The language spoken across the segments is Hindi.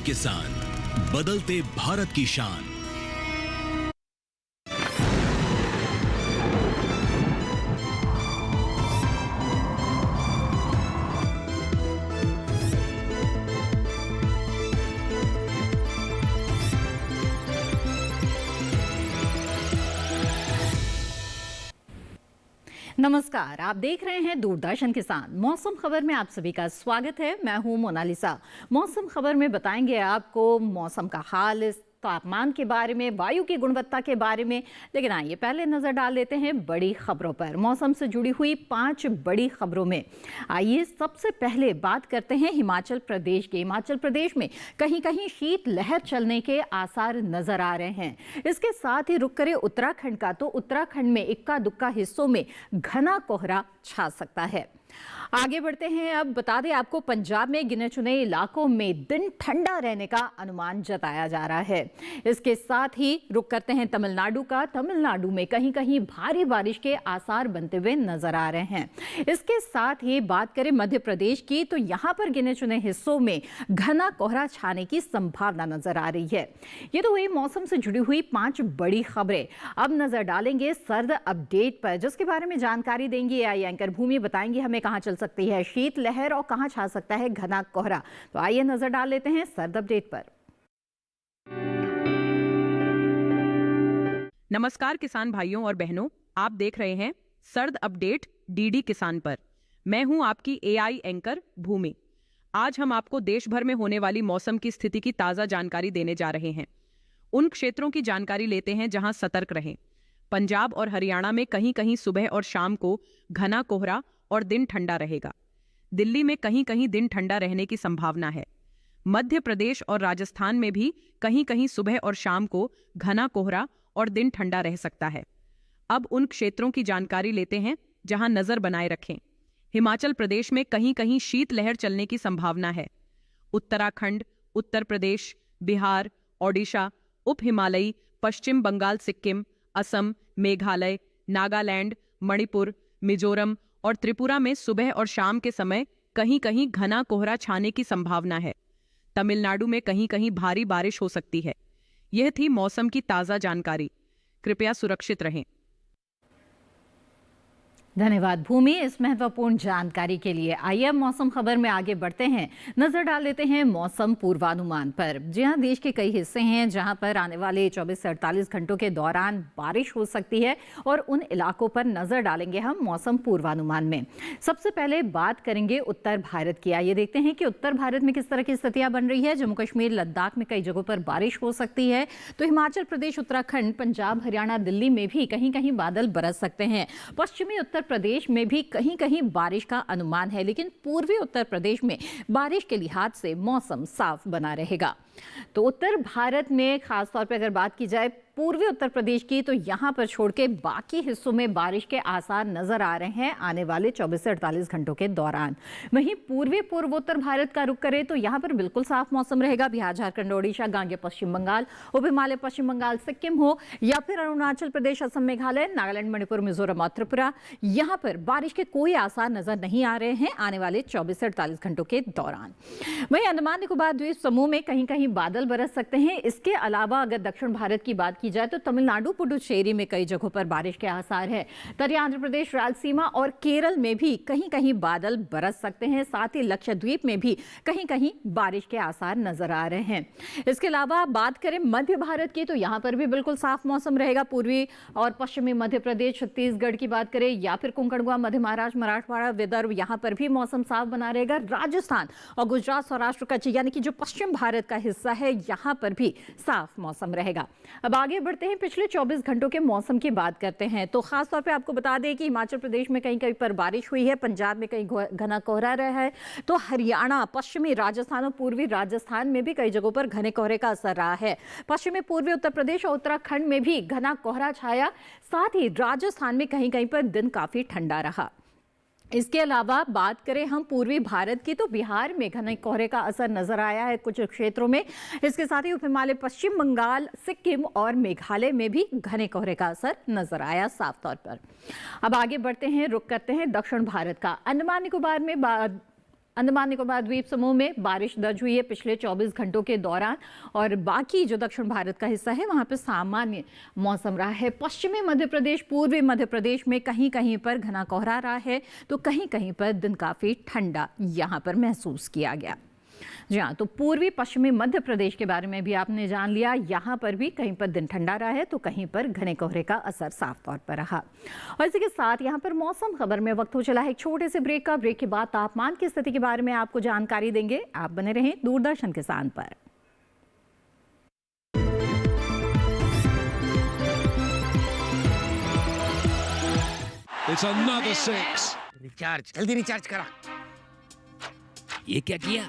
किसान, बदलते भारत की शान। नमस्कार, आप देख रहे हैं दूरदर्शन किसान। मौसम खबर में आप सभी का स्वागत है। मैं हूं मोनालिसा। मौसम खबर में बताएंगे आपको मौसम का हाल, तापमान के बारे में, वायु की गुणवत्ता के बारे में। लेकिन आइए पहले नजर डाल लेते हैं बड़ी खबरों पर। मौसम से जुड़ी हुई 5 बड़ी खबरों में आइए सबसे पहले बात करते हैं हिमाचल प्रदेश के। हिमाचल प्रदेश में कहीं कहीं शीत लहर चलने के आसार नजर आ रहे हैं। इसके साथ ही रुक करे उत्तराखंड का, तो उत्तराखंड में इक्का दुक्का हिस्सों में घना कोहरा छा सकता है। आगे बढ़ते हैं, अब बता दें आपको पंजाब में गिने चुने इलाकों में दिन ठंडा रहने का अनुमान जताया जा रहा है। इसके साथ ही रुक करते हैं तमिलनाडु का। तमिलनाडु में कहीं कहीं भारी बारिश के आसार बनते हुए नजर आ रहे हैं। इसके साथ ही बात करें मध्य प्रदेश की, तो यहां पर गिने चुने हिस्सों में घना कोहरा छाने की संभावना नजर आ रही है। ये तो हुई मौसम से जुड़ी हुई 5 बड़ी खबरें। अब नजर डालेंगे सर्द अपडेट पर, जिसके बारे में जानकारी देंगे आई एंकर भूमि। बताएंगे हमें कहां चल सकती है शीत लहर और कहां छा सकता है घना कोहरा। तो आइए नजर डाल लेते हैं सर्द अपडेट पर। नमस्कार किसान भाइयों और बहनों, आप देख रहे हैं सर्द अपडेट डीडी किसान पर। मैं हूं आपकी एआई एंकर भूमि। आज हम आपको देश भर में होने वाली मौसम की स्थिति की ताजा जानकारी देने जा रहे हैं। उन क्षेत्रों की जानकारी लेते हैं जहां सतर्क रहें। पंजाब और हरियाणा में कहीं कहीं सुबह और शाम को घना कोहरा और दिन ठंडा रहेगा। दिल्ली में कहीं कहीं दिन ठंडा रहने की संभावना है। मध्य प्रदेश और राजस्थान में भी कहीं कहीं सुबह और शाम को घना कोहरा और दिन ठंडा रह सकता है। अब उन क्षेत्रों की जानकारी लेते हैं जहां नजर बनाए रखें। हिमाचल प्रदेश में कहीं कहीं शीत लहर चलने की संभावना है। उत्तराखंड, उत्तर प्रदेश, बिहार, ओडिशा, उप हिमालयी, पश्चिम बंगाल, सिक्किम, असम, मेघालय, नागालैंड, मणिपुर, मिजोरम और त्रिपुरा में सुबह और शाम के समय कहीं कहीं घना कोहरा छाने की संभावना है। तमिलनाडु में कहीं कहीं भारी बारिश हो सकती है। यह थी मौसम की ताजा जानकारी। कृपया सुरक्षित रहें। धन्यवाद भूमि इस महत्वपूर्ण जानकारी के लिए। आइए अब मौसम खबर में आगे बढ़ते हैं। नजर डाल लेते हैं मौसम पूर्वानुमान पर। जी हां, देश के कई हिस्से हैं जहां पर आने वाले 24 से 48 घंटों के दौरान बारिश हो सकती है, और उन इलाकों पर नजर डालेंगे हम मौसम पूर्वानुमान में। सबसे पहले बात करेंगे उत्तर भारत की। आइए देखते हैं कि उत्तर भारत में किस तरह की स्थितियां बन रही है। जम्मू कश्मीर, लद्दाख में कई जगहों पर बारिश हो सकती है। तो हिमाचल प्रदेश, उत्तराखंड, पंजाब, हरियाणा, दिल्ली में भी कहीं कहीं बादल बरस सकते हैं। पश्चिमी उत्तर प्रदेश में भी कहीं कहीं बारिश का अनुमान है, लेकिन पूर्वी उत्तर प्रदेश में बारिश के लिहाज से मौसम साफ बना रहेगा। तो उत्तर भारत में खासतौर पर अगर बात की जाए पूर्वी उत्तर प्रदेश की, तो यहां पर छोड़ के बाकी हिस्सों में बारिश के आसार नजर आ रहे हैं आने वाले 24 से 48 घंटों के दौरान। वहीं पूर्वी पूर्वोत्तर भारत का रुख करें तो यहां पर बिल्कुल साफ मौसम रहेगा। बिहार, झारखंड, ओडिशा, गांगे पश्चिम बंगाल, उप हिमालय, पश्चिम बंगाल, सिक्किम हो या फिर अरुणाचल प्रदेश, असम, मेघालय, नागालैंड, मणिपुर, मिजोरम और त्रिपुरा, यहां पर बारिश के कोई आसार नजर नहीं आ रहे हैं आने वाले 24 से 48 घंटों के दौरान। वहीं अंडमान निकोबार द्वीप समूह में कहीं कहीं बादल बरस सकते हैं। इसके अलावा अगर दक्षिण भारत की बात की जाए तो तमिलनाडु, पुडुचेरी में कई जगहों पर बारिश के आसार है। तटीय आंध्र प्रदेश, रायलसीमा और केरल में भी कहीं कहीं बादल बरस सकते हैं। साथ ही लक्षद्वीप में भी कहीं कहीं बारिश के आसार नजर आ रहे हैं। इसके अलावा बात करें मध्य भारत की, तो यहां पर भी बिल्कुल साफ मौसम रहेगा। पूर्वी और पश्चिमी मध्य प्रदेश, छत्तीसगढ़ की बात करें या फिर कोंकण, मध्य महाराष्ट्र, मराठवाड़ा, विदर्भ, यहां पर भी मौसम साफ बना रहेगा। राजस्थान और गुजरात, सौराष्ट्र, कच्छ यानी कि जो पश्चिम भारत का हिस्सा है, यहां पर भी साफ मौसम रहेगा। अब आगे बढ़ते हैं, पिछले 24 घंटों के मौसम की बात करते हैं। तो खास तौर पे आपको बता दें कि हिमाचल प्रदेश में कहीं कहीं पर बारिश हुई है, पंजाब में कहीं घना कोहरा रहा है, तो हरियाणा, पश्चिमी राजस्थान और पूर्वी राजस्थान में भी कई जगहों पर घने कोहरे का असर रहा है। पश्चिमी पूर्वी उत्तर प्रदेश और उत्तराखंड में भी घना कोहरा छाया। साथ ही राजस्थान में कहीं कहीं पर दिन काफी ठंडा रहा। इसके अलावा बात करें हम पूर्वी भारत की, तो बिहार में घने कोहरे का असर नजर आया है कुछ क्षेत्रों में। इसके साथ ही उप हिमालय, पश्चिम बंगाल, सिक्किम और मेघालय में भी घने कोहरे का असर नजर आया साफ तौर पर। अब आगे बढ़ते हैं, रुक करते हैं दक्षिण भारत का। अंडमान निकोबार में अंडमान निकोबार द्वीप समूह में बारिश दर्ज हुई है पिछले 24 घंटों के दौरान और बाकी जो दक्षिण भारत का हिस्सा है वहां पे सामान्य मौसम रहा है। पश्चिमी मध्य प्रदेश, पूर्वी मध्य प्रदेश में कहीं कहीं पर घना कोहरा रहा है तो कहीं कहीं पर दिन काफी ठंडा यहां पर महसूस किया गया। जी हाँ, तो पूर्वी पश्चिमी मध्य प्रदेश के बारे में भी आपने जान लिया। यहाँ पर भी कहीं पर दिन ठंडा रहा है तो कहीं पर घने कोहरे का असर साफ तौर पर रहा। और इसी के साथ यहाँ पर मौसम खबर में वक्त हो चला है एक छोटे से ब्रेक का। ब्रेक के बाद तापमान की स्थिति के बारे में आपको जानकारी देंगे। आप बने रहें दूरदर्शन किसान पर। It's another six. रिचार्ज, जल्दी रिचार्ज करा। ये क्या किया?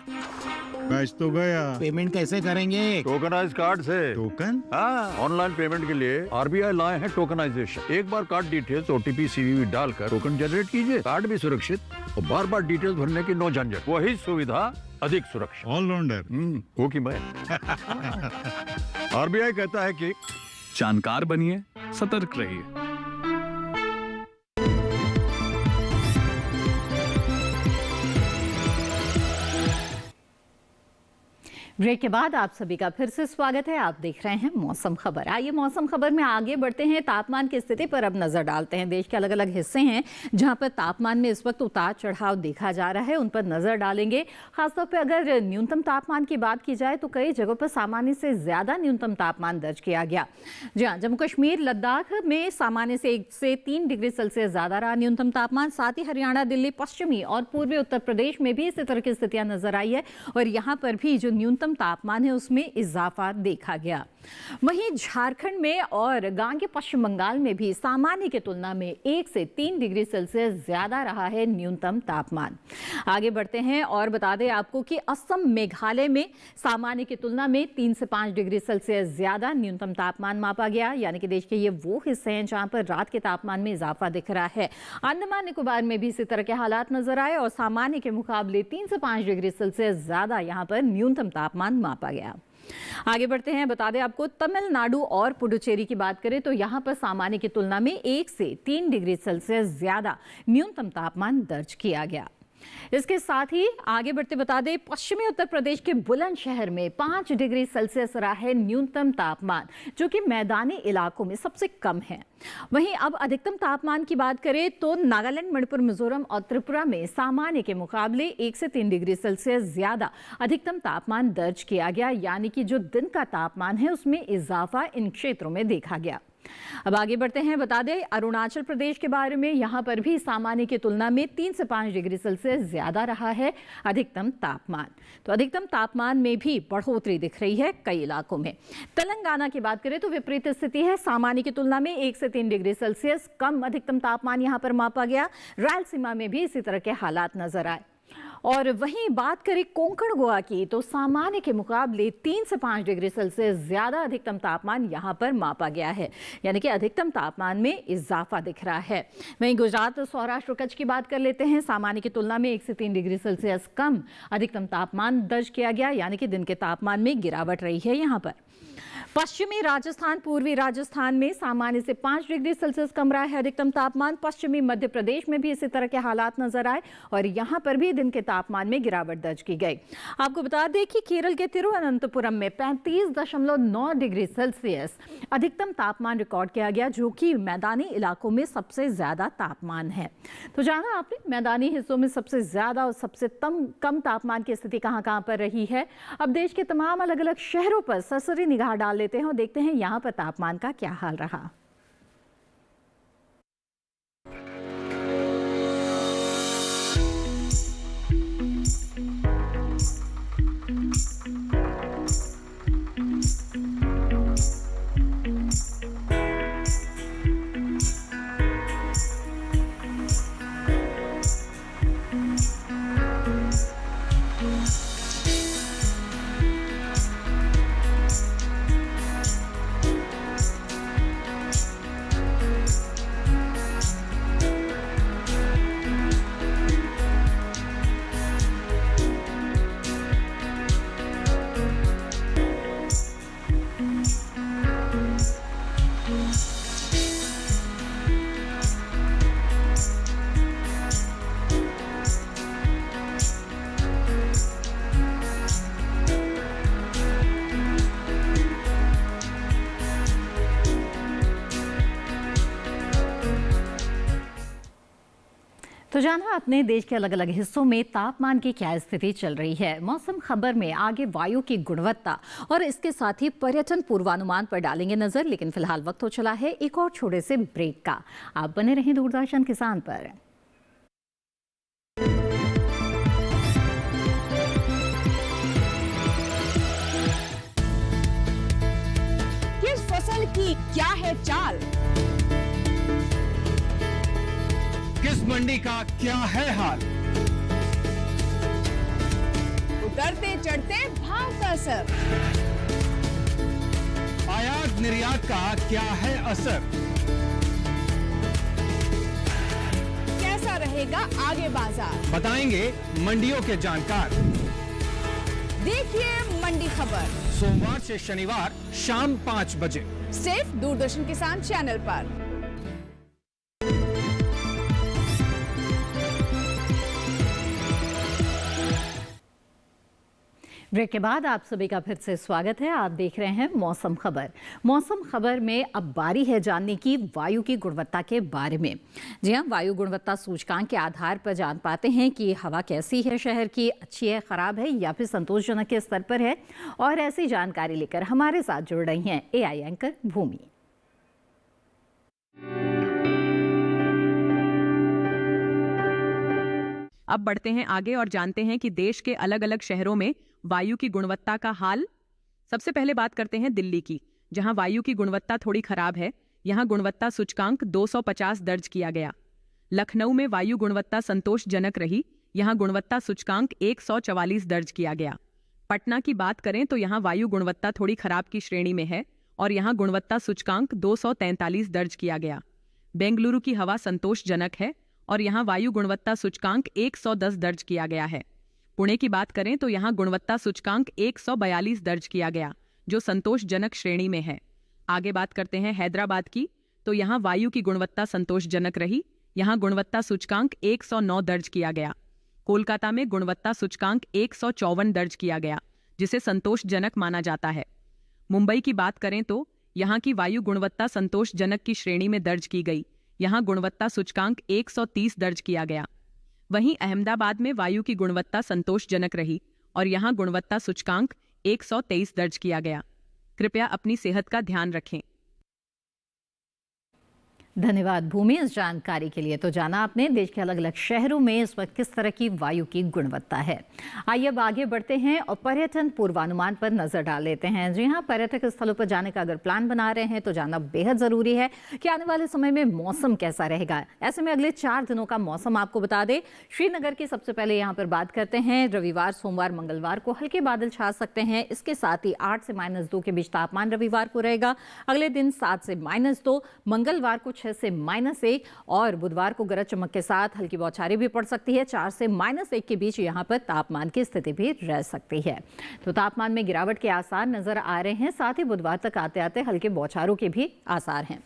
मैच तो गया। पेमेंट कैसे करेंगे? टोकनाइज कार्ड से। टोकन? हाँ, ऑनलाइन पेमेंट के लिए आरबीआई लाए हैं टोकनाइजेशन। एक बार कार्ड डिटेल्स, ओटीपी, सीवीवी डालकर टोकन जनरेट कीजिए। कार्ड भी सुरक्षित और बार बार डिटेल्स भरने की नो झंझट। वही सुविधा अधिक सुरक्षा। ऑलराउंडर। वो की मैं। आरबीआई कहता है कि जानकार बनिए, सतर्क रहिए। ब्रेक के बाद आप सभी का फिर से स्वागत है। आप देख रहे हैं मौसम खबर। आइए मौसम खबर में आगे बढ़ते हैं। तापमान की स्थिति पर अब नजर डालते हैं। देश के अलग अलग हिस्से हैं जहां पर तापमान में इस वक्त उतार चढ़ाव देखा जा रहा है, उन पर नजर डालेंगे। खासतौर पर अगर न्यूनतम तापमान की बात की जाए तो कई जगहों पर सामान्य से ज्यादा न्यूनतम तापमान दर्ज किया गया। जी हाँ, जम्मू कश्मीर, लद्दाख में सामान्य से 1 से 3 डिग्री सेल्सियस ज्यादा रहा न्यूनतम तापमान। साथ ही हरियाणा, दिल्ली, पश्चिमी और पूर्वी उत्तर प्रदेश में भी इसी तरह की स्थितियां नजर आई है और यहाँ पर भी जो न्यूनतम तापमान है उसमें इजाफा देखा गया। वहीं झारखंड में और गांगे पश्चिम बंगाल में भी सामान्य की तुलना में 1 से 3 डिग्री सेल्सियस ज्यादा रहा है न्यूनतम तापमान। आगे बढ़ते हैं और बता दें आपको कि असम, मेघालय में सामान्य की तुलना में 3 से 5 डिग्री सेल्सियस ज्यादा न्यूनतम तापमान मापा गया। यानी कि देश के ये वो हिस्से हैं जहां पर रात के तापमान में इजाफा दिख रहा है। अंडमान निकोबार में भी इसी तरह के हालात नजर आए और सामान्य के मुकाबले 3 से 5 डिग्री सेल्सियस ज्यादा यहां पर न्यूनतम तापमान मापा गया। आगे बढ़ते हैं, बता दें आपको तमिलनाडु और पुडुचेरी की बात करें तो यहां पर सामान्य की तुलना में 1 से 3 डिग्री सेल्सियस ज्यादा न्यूनतम तापमान दर्ज किया गया। इसके साथ ही आगे बढ़ते बता दें पश्चिमी उत्तर प्रदेश के बुलंदशहर में 5 डिग्री सेल्सियस रहा है न्यूनतम तापमान, जो कि मैदानी इलाकों में सबसे कम है। वहीं अब अधिकतम तापमान की बात करें तो नागालैंड, मणिपुर, मिजोरम और त्रिपुरा में सामान्य के मुकाबले 1 से 3 डिग्री सेल्सियस ज्यादा अधिकतम तापमान दर्ज किया गया। यानी कि जो दिन का तापमान है उसमें इजाफा इन क्षेत्रों में देखा गया। अब आगे बढ़ते हैं, बता दें अरुणाचल प्रदेश के बारे में। यहां पर भी सामान्य की तुलना में 3 से 5 डिग्री सेल्सियस ज्यादा रहा है अधिकतम तापमान। तो अधिकतम तापमान में भी बढ़ोतरी दिख रही है कई इलाकों में। तेलंगाना की बात करें तो विपरीत स्थिति है। सामान्य की तुलना में 1 से 3 डिग्री सेल्सियस कम अधिकतम तापमान यहां पर मापा गया। रायलसीमा में भी इसी तरह के हालात नजर आए। और वहीं बात करें कोंकण, गोवा की तो सामान्य के मुकाबले 3 से 5 डिग्री सेल्सियस ज्यादा अधिकतम तापमान यहां पर मापा गया है। यानी कि अधिकतम तापमान में इजाफा दिख रहा है। वहीं गुजरात, सौराष्ट्र, कच्छ की बात कर लेते हैं। सामान्य की तुलना में 1 से 3 डिग्री सेल्सियस कम अधिकतम तापमान दर्ज किया गया। यानी कि दिन के तापमान में गिरावट रही है यहां पर। पश्चिमी राजस्थान, पूर्वी राजस्थान में सामान्य से 5 डिग्री सेल्सियस कम रहा है अधिकतम तापमान। पश्चिमी मध्य प्रदेश में भी इसी तरह के हालात नजर आए और यहां पर भी दिन के तापमान में गिरावट दर्ज की गई। आपको बता दें कि केरल के तिरुवनंतपुरम में 35.9 डिग्री सेल्सियस अधिकतम तापमान रिकॉर्ड किया गया, जो कि मैदानी इलाकों में सबसे ज्यादा तापमान है। तो जाना आपने मैदानी हिस्सों में सबसे ज्यादा और सबसे कम तापमान की स्थिति कहां पर रही है। अब देश के तमाम अलग अलग शहरों पर सरसरी निगाह डाल लेते हैं और देखते हैं यहां पर तापमान का क्या हाल रहा। तो जाना अपने देश के अलग अलग हिस्सों में तापमान की क्या स्थिति चल रही है। मौसम खबर में आगे वायु की गुणवत्ता और इसके साथ ही पर्यटन पूर्वानुमान पर डालेंगे नजर, लेकिन फिलहाल वक्त हो चला है एक और छोटे से ब्रेक का। आप बने रहें दूरदर्शन किसान पर। किस फसल की क्या है चाल, किस मंडी का क्या है हाल, उतरते चढ़ते भाव का असर, आयात निर्यात का क्या है असर, कैसा रहेगा आगे बाजार, बताएंगे मंडियों के जानकार। देखिए मंडी खबर सोमवार से शनिवार शाम 5 बजे सिर्फ दूरदर्शन किसान चैनल पर। ब्रेक के बाद आप सभी का फिर से स्वागत है। आप देख रहे हैं मौसम खबर। मौसम खबर में अब बारी है जानने की वायु की गुणवत्ता के बारे में। जी हां, वायु गुणवत्ता सूचकांक के आधार पर जान पाते हैं कि हवा कैसी है, शहर की अच्छी है, खराब है या फिर संतोषजनक के स्तर पर है। और ऐसी जानकारी लेकर हमारे साथ जुड़ रही हैं एआई एंकर भूमि। अब बढ़ते हैं आगे और जानते हैं कि देश के अलग अलग शहरों में वायु की गुणवत्ता का हाल। सबसे पहले बात करते हैं दिल्ली की, जहां वायु की गुणवत्ता थोड़ी खराब है। यहां गुणवत्ता सूचकांक 250 दर्ज किया गया। लखनऊ में वायु गुणवत्ता संतोषजनक रही। यहां गुणवत्ता सूचकांक 144 दर्ज किया गया। पटना की बात करें तो यहां वायु गुणवत्ता थोड़ी खराब की श्रेणी में है और यहां गुणवत्ता सूचकांक 243 दर्ज किया गया। बेंगलुरु की हवा संतोषजनक है और यहां वायु गुणवत्ता सूचकांक 110 दर्ज किया गया है। पुणे की बात करें तो यहां गुणवत्ता सूचकांक 142 दर्ज किया गया, जो संतोषजनक श्रेणी में है। आगे बात करते हैं हैदराबाद की, तो यहां वायु की गुणवत्ता संतोषजनक रही। यहां गुणवत्ता सूचकांक 109 दर्ज किया गया। कोलकाता में गुणवत्ता सूचकांक 154 दर्ज किया गया, जिसे संतोषजनक माना जाता है। मुंबई की बात करें तो यहां की वायु गुणवत्ता संतोषजनक की श्रेणी में दर्ज की गई। यहां गुणवत्ता सूचकांक 130 दर्ज किया गया। वहीं अहमदाबाद में वायु की गुणवत्ता संतोषजनक रही और यहां गुणवत्ता सूचकांक 123 दर्ज किया गया। कृपया अपनी सेहत का ध्यान रखें। धन्यवाद भूमि इस जानकारी के लिए। तो जाना आपने देश के अलग अलग शहरों में इस वक्त किस तरह की वायु की गुणवत्ता है। आइए अब आगे बढ़ते हैं और पर्यटन पूर्वानुमान पर नजर डाल लेते हैं। जी हाँ, पर्यटक स्थलों पर जाने का अगर प्लान बना रहे हैं तो जानना बेहद जरूरी है कि आने वाले समय में मौसम कैसा रहेगा। ऐसे में अगले 4 दिनों का मौसम आपको बता दें। श्रीनगर की सबसे पहले यहाँ पर बात करते हैं। रविवार, सोमवार, मंगलवार को हल्के बादल छा सकते हैं। इसके साथ ही 8 से -2 के बीच तापमान रविवार को रहेगा। अगले दिन 7 से -2, मंगलवार को 6 से -1 और बुधवार को गरज चमक के साथ हल्की बौछारें भी पड़ सकती है। 4 से -1 के बीच यहां पर तापमान की स्थिति भी रह सकती है। तो तापमान में गिरावट के आसार नजर आ रहे हैं। साथ ही बुधवार तक आते आते हल्के बौछारों के भी आसार हैं।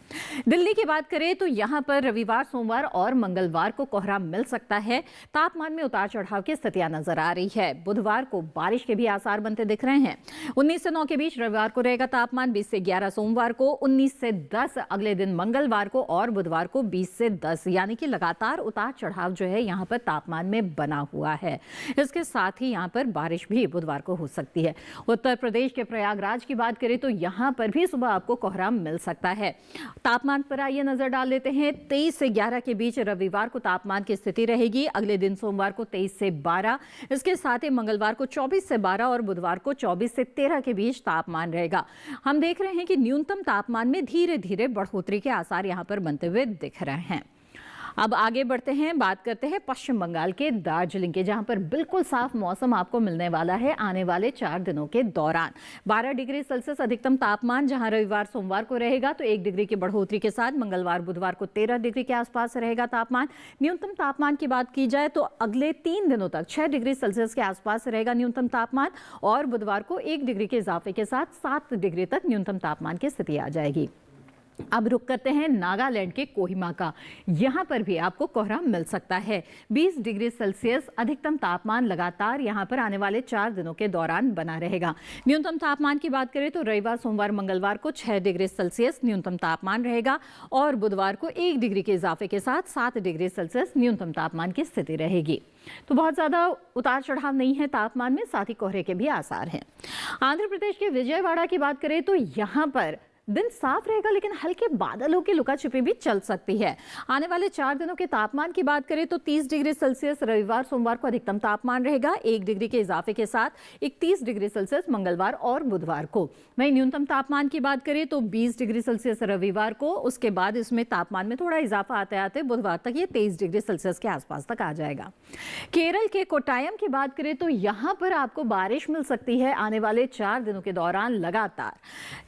दिल्ली की बात करें तो यहां पर रविवार, सोमवार और मंगलवार को कोहरा मिल सकता है। तापमान में उतार चढ़ाव की स्थितियां नजर आ रही है। बुधवार को बारिश के भी आसार बनते दिख रहे हैं। 19 से 9 के बीच रविवार को रहेगा तापमान। 20 से 11 सोमवार को, 19 से 10 अगले दिन मंगलवार को और बुधवार को 20 से 10, यानी कि लगातार उतार चढ़ाव जो है यहाँ पर तापमान में बना हुआ है। इसके साथ ही यहाँ पर बारिश भी बुधवार को हो सकती है। उत्तर प्रदेश के प्रयागराज की बात करें तो यहाँ पर भी सुबह आपको कोहरा मिल सकता है। तापमान पर आइए नजर डाल लेते हैं। 23 से 11 के बीच रविवार को तापमान की स्थिति रहेगी। अगले दिन सोमवार को 23 से 12, इसके साथ ही मंगलवार को 24 से 12 और बुधवार को 24 से 13 के बीच तापमान रहेगा। हम देख रहे हैं कि न्यूनतम तापमान में धीरे धीरे बढ़ोतरी के आसार यहाँ पर बनते हुए दिख रहे हैं। अब आगे बढ़ते हैं, बात करते हैं पश्चिम बंगाल के दार्जिलिंग के, जहां पर बिल्कुल साफ मौसम आपको मिलने वाला है आने वाले 4 दिनों के दौरान। 12 डिग्री सेल्सियस अधिकतम तापमान जहां रविवार, सोमवार को रहेगा, तो 1 डिग्री की बढ़ोतरी के साथ मंगलवार, बुधवार को 13 डिग्री के आसपास रहेगा तापमान। न्यूनतम तापमान की बात की जाए तो अगले 3 दिनों तक 6 डिग्री सेल्सियस के आसपास रहेगा न्यूनतम तापमान और बुधवार को 1 डिग्री के इजाफे के साथ 7 डिग्री तक न्यूनतम तापमान की स्थिति आ जाएगी। अब रुक करते हैं नागालैंड के कोहिमा का। यहाँ पर भी आपको कोहरा मिल सकता है। 20 डिग्री सेल्सियस अधिकतम तापमान लगातार यहाँ पर आने वाले 4 दिनों के दौरान बना रहेगा। न्यूनतम तापमान की बात करें तो रविवार, सोमवार, मंगलवार को 6 डिग्री सेल्सियस न्यूनतम तापमान रहेगा और बुधवार को 1 डिग्री के इजाफे के साथ 7 डिग्री सेल्सियस न्यूनतम तापमान की स्थिति रहेगी। तो बहुत ज्यादा उतार चढ़ाव नहीं है तापमान में, साथ ही कोहरे के भी आसार हैं। आंध्र प्रदेश के विजयवाड़ा की बात करें तो यहाँ पर दिन साफ रहेगा लेकिन हल्के बादलों की लुका छिपी भी चल सकती है। आने वाले 4 दिनों के तापमान की बात करें तो 30 डिग्री सेल्सियस रविवार, सोमवार को अधिकतम तापमान रहेगा, 1 डिग्री के इजाफे के साथ 31 डिग्री सेल्सियस मंगलवार और बुधवार को। वहीं न्यूनतम तापमान की बात करें तो 20 डिग्री सेल्सियस रविवार को, उसके बाद इसमें तापमान में थोड़ा इजाफा आते आते बुधवार तक ये 23 डिग्री सेल्सियस के आसपास तक आ जाएगा। केरल के कोट्टायम की बात करें तो यहाँ पर आपको बारिश मिल सकती है आने वाले 4 दिनों के दौरान लगातार।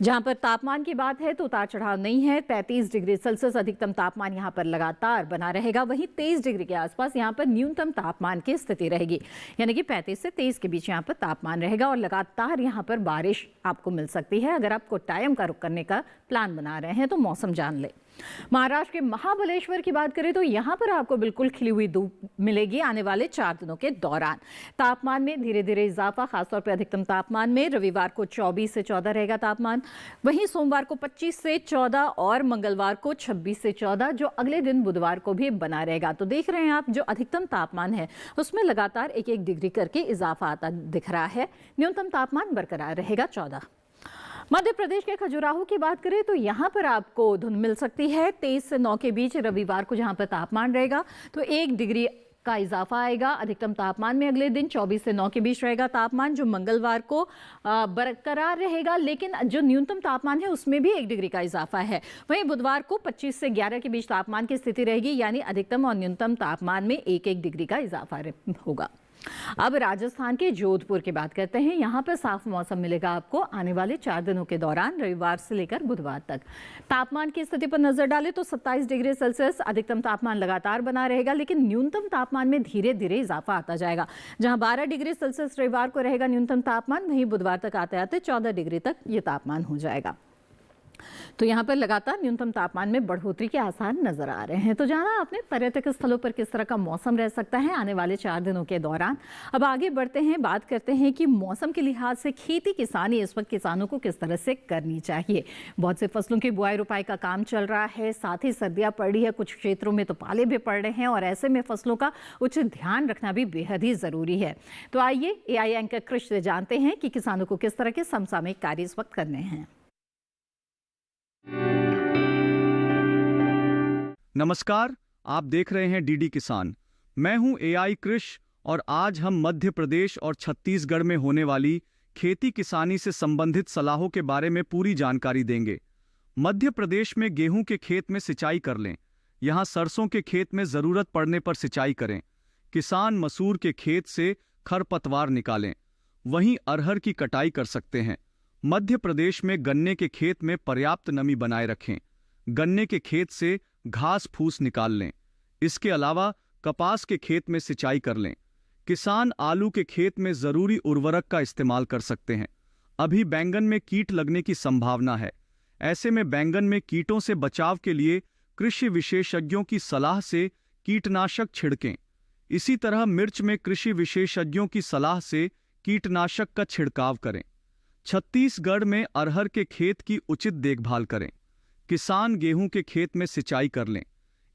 जहां पर तापमान की बात है तो उतार चढ़ाव नहीं है। 35 डिग्री सेल्सियस अधिकतम तापमान यहां पर लगातार बना रहेगा। वहीं 23 डिग्री के आसपास यहां पर न्यूनतम तापमान की स्थिति रहेगी, यानी कि 35 से 23 के बीच यहां पर तापमान रहेगा और लगातार यहां पर बारिश आपको मिल सकती है। अगर आप कोट्टायम का रुख करने का प्लान बना रहे हैं तो मौसम जान ले। महाराष्ट्र के महाबलेश्वर की बात करें तो यहां पर आपको बिल्कुल खिली हुई धूप मिलेगी आने वाले 4 दिनों के दौरान। तापमान में धीरे धीरे इजाफा, खासतौर पर अधिकतम तापमान में रविवार को 24 से 14 रहेगा तापमान, वहीं सोमवार को 25 से 14 और मंगलवार को 26 से 14, जो अगले दिन बुधवार को भी बना रहेगा। तो देख रहे हैं आप, जो अधिकतम तापमान है उसमें लगातार 1-1 डिग्री करके इजाफा आता दिख रहा है। न्यूनतम तापमान बरकरार रहेगा 14। मध्य प्रदेश के खजुराहो की बात करें तो यहाँ पर आपको धुंध मिल सकती है 23 से 9 के बीच रविवार को, जहाँ पर तापमान रहेगा तो 1 डिग्री का इजाफा आएगा। अधिकतम तापमान में अगले दिन 24 से 9 के बीच रहेगा तापमान, जो मंगलवार को बरकरार रहेगा, लेकिन जो न्यूनतम तापमान है उसमें भी 1 डिग्री का इजाफा है। वहीं बुधवार को 25 से 11 के बीच तापमान की स्थिति रहेगी, यानी अधिकतम और न्यूनतम तापमान में 1-1 डिग्री का इजाफा होगा। अब राजस्थान के जोधपुर की बात करते हैं। यहाँ पर साफ मौसम मिलेगा आपको आने वाले 4 दिनों के दौरान, रविवार से लेकर बुधवार तक। तापमान की स्थिति पर नजर डालें तो 27 डिग्री सेल्सियस अधिकतम तापमान लगातार बना रहेगा, लेकिन न्यूनतम तापमान में धीरे धीरे इजाफा आता जाएगा। जहां 12 डिग्री सेल्सियस रविवार को रहेगा न्यूनतम तापमान, वहीं बुधवार तक आते आते 14 डिग्री तक ये तापमान हो जाएगा। तो यहाँ पर लगातार न्यूनतम तापमान में बढ़ोतरी के आसार नजर आ रहे हैं। तो जाना आपने पर्यटक स्थलों पर किस तरह का मौसम रह सकता है आने वाले 4 दिनों के दौरान। अब आगे बढ़ते हैं, बात करते हैं कि मौसम के लिहाज से खेती किसानी इस वक्त किसानों को किस तरह से करनी चाहिए। बहुत से फसलों की बुआई रुपाई का काम चल रहा है, साथ ही सर्दियां पड़ रही है, कुछ क्षेत्रों में तो पाले भी पड़ रहे हैं और ऐसे में फसलों का उचित ध्यान रखना भी बेहद ही जरूरी है। तो आइए AI एंकर कृष से जानते हैं कि किसानों को किस तरह के समसामयिक कार्य इस वक्त करने हैं। नमस्कार, आप देख रहे हैं डीडी किसान। मैं हूं AI कृष और आज हम मध्य प्रदेश और छत्तीसगढ़ में होने वाली खेती किसानी से संबंधित सलाहों के बारे में पूरी जानकारी देंगे। मध्य प्रदेश में गेहूं के खेत में सिंचाई कर लें, यहां सरसों के खेत में जरूरत पड़ने पर सिंचाई करें। किसान मसूर के खेत से खरपतवार निकालें, वहीं अरहर की कटाई कर सकते हैं। मध्य प्रदेश में गन्ने के खेत में पर्याप्त नमी बनाए रखें, गन्ने के खेत से घास फूस निकाल लें। इसके अलावा कपास के खेत में सिंचाई कर लें। किसान आलू के खेत में जरूरी उर्वरक का इस्तेमाल कर सकते हैं। अभी बैंगन में कीट लगने की संभावना है, ऐसे में बैंगन में कीटों से बचाव के लिए कृषि विशेषज्ञों की सलाह से कीटनाशक छिड़कें। इसी तरह मिर्च में कृषि विशेषज्ञों की सलाह से कीटनाशक का छिड़काव करें। छत्तीसगढ़ में अरहर के खेत की उचित देखभाल करें। किसान गेहूं के खेत में सिंचाई कर लें।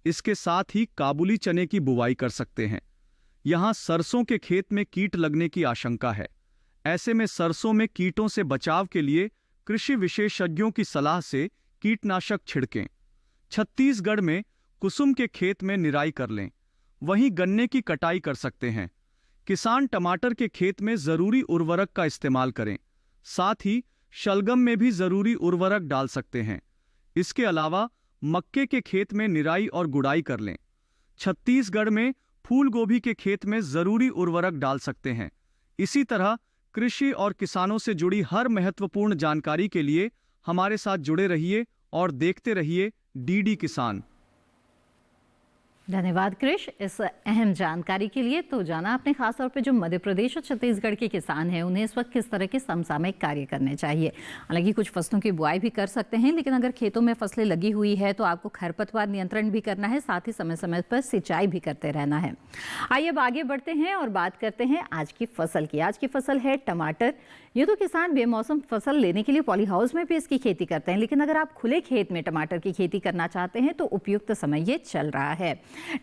इसके साथ ही काबुली चने की बुवाई कर सकते हैं। यहां सरसों के खेत में कीट लगने की आशंका है, ऐसे में सरसों में कीटों से बचाव के लिए कृषि विशेषज्ञों की सलाह से कीटनाशक छिड़कें। छत्तीसगढ़ में कुसुम के खेत में निराई कर लें, वहीं गन्ने की कटाई कर सकते हैं। किसान टमाटर के खेत में जरूरी उर्वरक का इस्तेमाल करें, साथ ही शलगम में भी जरूरी उर्वरक डाल सकते हैं। इसके अलावा मक्के के खेत में निराई और गुड़ाई कर लें। छत्तीसगढ़ में फूल गोभी के खेत में जरूरी उर्वरक डाल सकते हैं। इसी तरह कृषि और किसानों से जुड़ी हर महत्वपूर्ण जानकारी के लिए हमारे साथ जुड़े रहिए और देखते रहिए डीडी किसान। धन्यवाद कृष इस अहम जानकारी के लिए। तो जाना आपने खास तौर पे जो मध्य प्रदेश और छत्तीसगढ़ के किसान हैं उन्हें इस वक्त किस तरह के समसामयिक कार्य करने चाहिए। हालांकि कुछ फसलों की बुआई भी कर सकते हैं, लेकिन अगर खेतों में फसलें लगी हुई है तो आपको खरपतवार नियंत्रण भी करना है, साथ ही समय समय पर सिंचाई भी करते रहना है। आइए अब आगे बढ़ते हैं और बात करते हैं आज की फसल की। आज की फसल है टमाटर। ये तो किसान बेमौसम फसल लेने के लिए पॉली हाउस में भी इसकी खेती करते हैं, लेकिन अगर आप खुले खेत में टमाटर की खेती करना चाहते हैं तो उपयुक्त समय ये चल रहा है।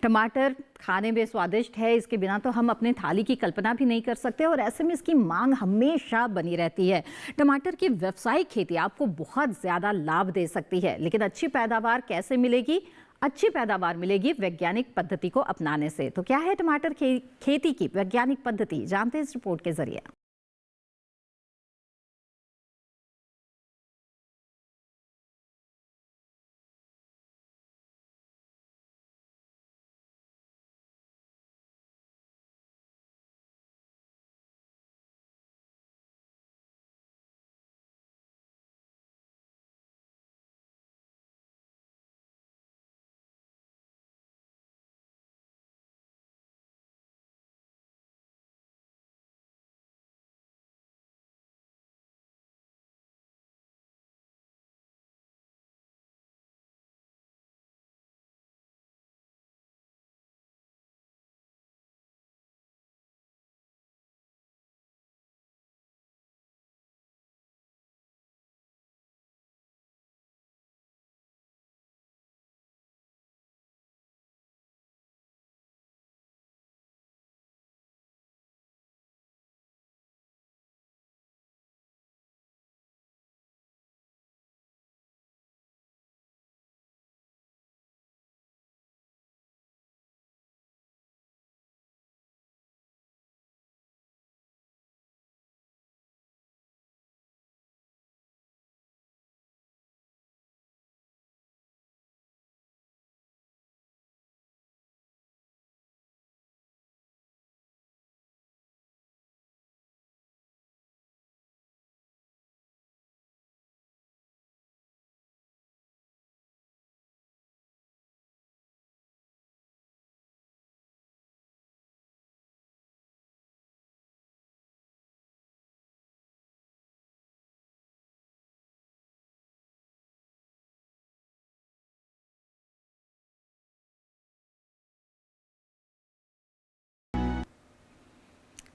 टमाटर खाने में स्वादिष्ट है, इसके बिना तो हम अपने थाली की कल्पना भी नहीं कर सकते और ऐसे में इसकी मांग हमेशा बनी रहती है। टमाटर की व्यावसायिक खेती आपको बहुत ज़्यादा लाभ दे सकती है, लेकिन अच्छी पैदावार कैसे मिलेगी? अच्छी पैदावार मिलेगी वैज्ञानिक पद्धति को अपनाने से। तो क्या है टमाटर खेती की वैज्ञानिक पद्धति, जानते हैं इस रिपोर्ट के जरिए।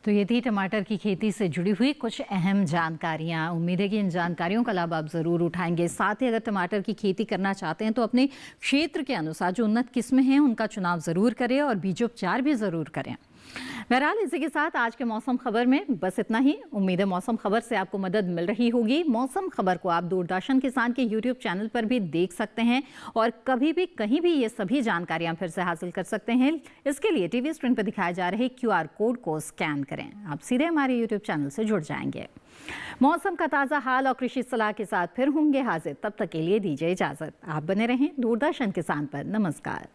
तो ये थी टमाटर की खेती से जुड़ी हुई कुछ अहम जानकारियां। उम्मीद है कि इन जानकारियों का लाभ आप ज़रूर उठाएंगे। साथ ही अगर टमाटर की खेती करना चाहते हैं तो अपने क्षेत्र के अनुसार जो उन्नत किस्में हैं उनका चुनाव ज़रूर करें और बीजोपचार भी ज़रूर करें। बहरहाल इसी के साथ आज के मौसम खबर में बस इतना ही। उम्मीद है मौसम खबर से आपको मदद मिल रही होगी। मौसम खबर को आप दूरदर्शन किसान के यूट्यूब चैनल पर भी देख सकते हैं और कभी भी कहीं भी ये सभी जानकारियां फिर से हासिल कर सकते हैं। इसके लिए टीवी स्क्रीन पर दिखाए जा रहे QR कोड को स्कैन करें, आप सीधे हमारे यूट्यूब चैनल से जुड़ जाएंगे। मौसम का ताज़ा हाल और कृषि सलाह के साथ फिर होंगे हाजिर। तब तक के लिए दीजिए इजाजत। आप बने रहें दूरदर्शन किसान पर। नमस्कार।